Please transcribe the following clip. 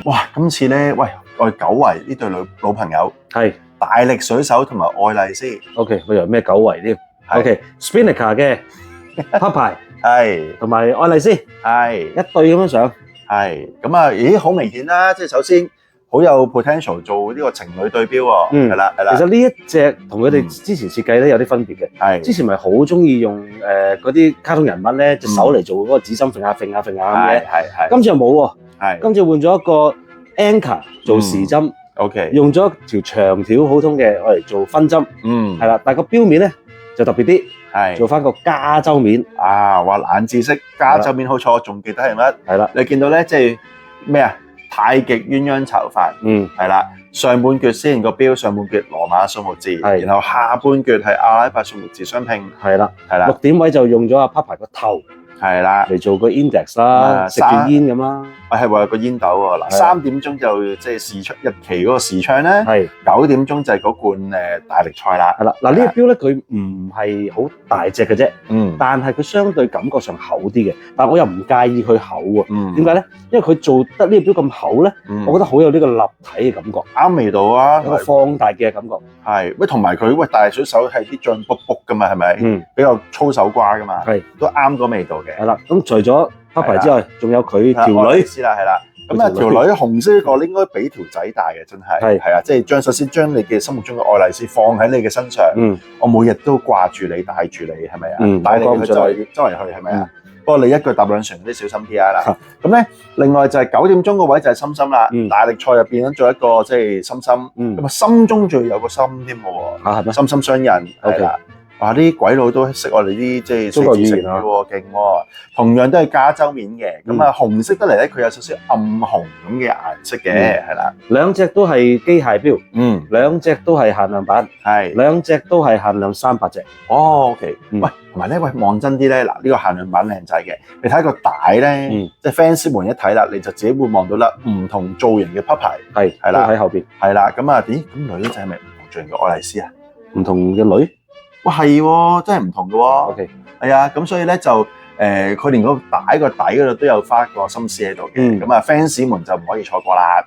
哇！今次咧，喂，我哋久違呢對老朋友，係大力水手同埋愛麗絲。OK，我以為咩久違添。OK，Spinnaker 嘅拍牌係同埋愛麗絲係一對咁樣上。係咁啊！咦，好明顯啦，即係首先好有 potential 做呢個情侶對標喎。係啦係啦。其實呢一隻同佢哋之前設計咧有啲分別嘅。係之前咪好中意用嗰啲卡通人物咧隻手嚟做嗰個指針揈下揈下揈下咁嘅。係。今次又冇喎。係。今次換咗一個 anchor 做時針。OK。用咗一條長條好通嘅我嚟做分針。係啦，但係個標面咧就特別啲。係做翻個加州面啊！話冷知識，加州面好錯，仲記得係乜？係啦，你見到咧即係咩啊？太極鴛鴦囚法，係啦，上半橛先個標，上半橛羅馬數目字，然後下半橛係阿拉伯數目字相拼，係啦，六點位就用咗阿 Papa 個頭，係啦，嚟做個 index 啦，食住煙咁啦，係話有個煙斗喎。嗱，3點鐘就即係時出日期嗰個時唱咧，係9點鐘就係嗰罐大力賽啦。係啦，嗱呢個標咧佢唔係好大隻嘅啫，但係佢相對感覺上厚啲嘅，但係我又唔介意佢厚喎。點解咧？因為佢做得呢個標咁厚咧，我覺得好有呢個立體嘅感覺，啱味道啊，有個放大嘅感覺。係，喂，同埋佢喂大力水手係啲脹卜卜噶嘛，係咪？比較粗手瓜噶嘛，係都啱個味道嘅。係啦，咁除咗 Papa 之外，仲有佢條女。係啦，咁啊條女紅色呢個咧應該比條仔大嘅，真係。係啊，即係首先將你嘅心目中嘅愛麗絲放喺你嘅身上。我每日都掛住你，帶住你，係咪啊？帶你去周圍去，係咪啊？不過你一句搭兩船嗰啲小心啲啊啦。咁咧，另外就係9點鐘個位就係心心啦。大力賽入邊咗做一個即係心心，咁啊心中仲有個心添嘅喎。係咪？心心相印係啦。哇！啲鬼佬都識我哋啲即係中國語言喎，勁喎。同樣都係加州面嘅，咁啊紅色得嚟咧，佢有少少暗紅咁嘅顏色嘅，係啦。兩隻都係機械錶，兩隻都係限量版，係兩隻都係限量300隻。哦 ，OK。喂，同埋咧，喂望真啲咧，嗱呢個限量版靚仔嘅，你睇個帶咧，即係 fans 們一睇啦，你就自己會望到啦，唔同造型嘅匹牌，係啦，喺後邊，係啦。咁啊，咦？咁女仔係咪唔同造型嘅愛麗絲啊？唔同嘅女？哇，係喎，真係唔同嘅喎。OK，係啊，咁所以咧就佢連個帶個底嗰度都有花個心思喺度嘅。咁啊，fans 們就唔可以錯過啦。